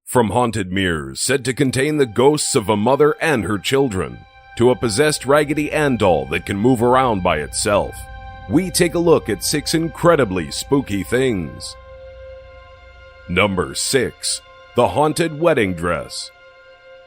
From haunted mirrors said to contain the ghosts of a mother and her children, to a possessed Raggedy-Ann doll that can move around by itself, we take a look at 6 incredibly spooky things. Number 6. The Haunted Wedding Dress.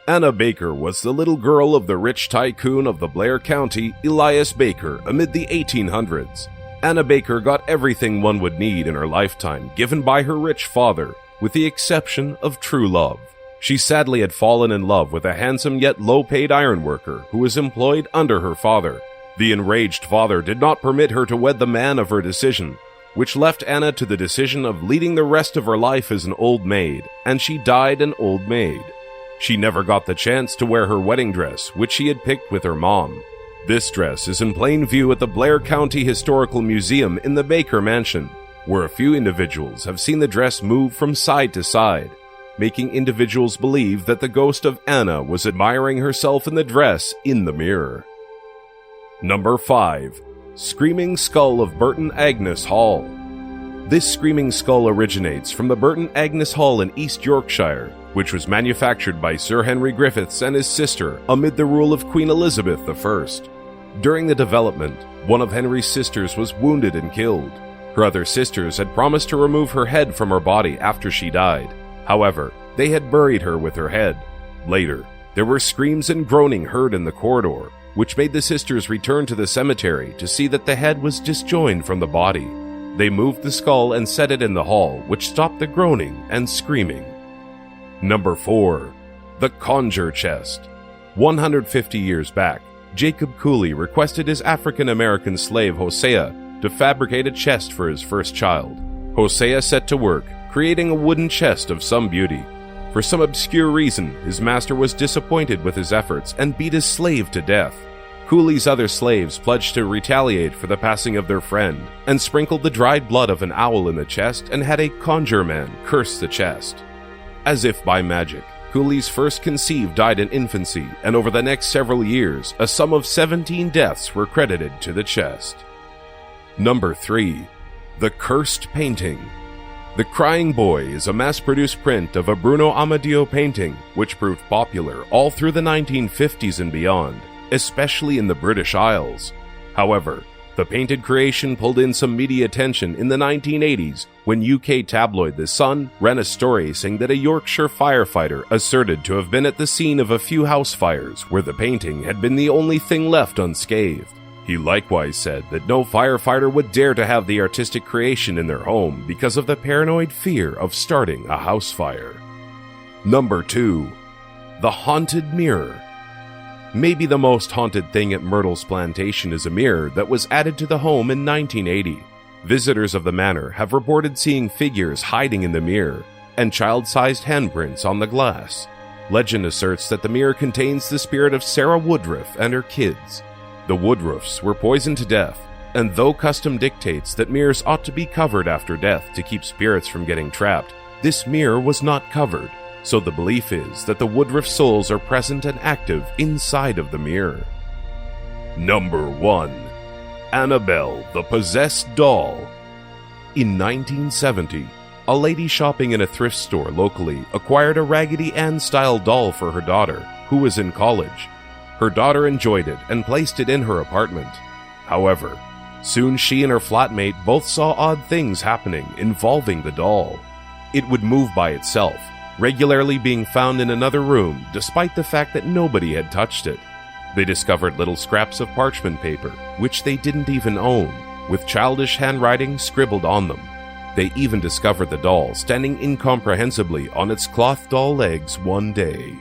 Anna Baker was the little girl of the rich tycoon of the Blair County, Elias Baker, amid the 1800s. Anna Baker got everything one would need in her lifetime given by her rich father, with the exception of true love. She sadly had fallen in love with a handsome yet low-paid ironworker who was employed under her father. The enraged father did not permit her to wed the man of her decision, which left Anna to the decision of leading the rest of her life as an old maid, and she died an old maid. She never got the chance to wear her wedding dress, which she had picked with her mom. This dress is in plain view at the Blair County Historical Museum in the Baker Mansion, where a few individuals have seen the dress move from side to side, making individuals believe that the ghost of Anna was admiring herself in the dress in the mirror. Number 5. Screaming Skull of Burton Agnes Hall. This screaming skull originates from the Burton Agnes Hall in East Yorkshire, which was manufactured by Sir Henry Griffiths and his sister amid the rule of Queen Elizabeth I. During the development, one of Henry's sisters was wounded and killed. Her other sisters had promised to remove her head from her body after she died. However, they had buried her with her head. Later, there were screams and groaning heard in the corridor, which made the sisters return to the cemetery to see that the head was disjoined from the body. They moved the skull and set it in the hall, which stopped the groaning and screaming. Number 4. The CONIURE Chest. 150 years back, Jacob Cooley requested his African-American slave Hosea to fabricate a chest for his first child. Hosea set to work, creating a wooden chest of some beauty. For some obscure reason, his master was disappointed with his efforts and beat his slave to death. Cooley's other slaves pledged to retaliate for the passing of their friend, and sprinkled the dried blood of an owl in the chest and had a conjure man curse the chest. As if by magic, Cooley's first conceived died in infancy, and over the next several years, a sum of 17 deaths were credited to the chest. Number 3. The Cursed Painting. The Crying Boy is a mass-produced print of a Bruno Amadeo painting, which proved popular all through the 1950s and beyond, especially in the British Isles. However, the painted creation pulled in some media attention in the 1980s when UK tabloid The Sun ran a story saying that a Yorkshire firefighter asserted to have been at the scene of a few house fires where the painting had been the only thing left unscathed. He likewise said that no firefighter would dare to have the artistic creation in their home because of the paranoid fear of starting a house fire. Number 2. The Haunted Mirror. Maybe the most haunted thing at Myrtle's plantation is a mirror that was added to the home in 1980. Visitors of the manor have reported seeing figures hiding in the mirror and child-sized handprints on the glass. Legend asserts that the mirror contains the spirit of Sarah Woodruff and her kids. The Woodruffs were poisoned to death, and though custom dictates that mirrors ought to be covered after death to keep spirits from getting trapped, this mirror was not covered, so the belief is that the Woodruff souls are present and active inside of the mirror. Number 1. Annabelle, the Possessed Doll. In 1970, a lady shopping in a thrift store locally acquired a Raggedy-Ann-style doll for her daughter, who was in college. Her daughter enjoyed it and placed it in her apartment. However, soon she and her flatmate both saw odd things happening involving the doll. It would move by itself, regularly being found in another room despite the fact that nobody had touched it. They discovered little scraps of parchment paper, which they didn't even own, with childish handwriting scribbled on them. They even discovered the doll standing incomprehensibly on its cloth doll legs one day.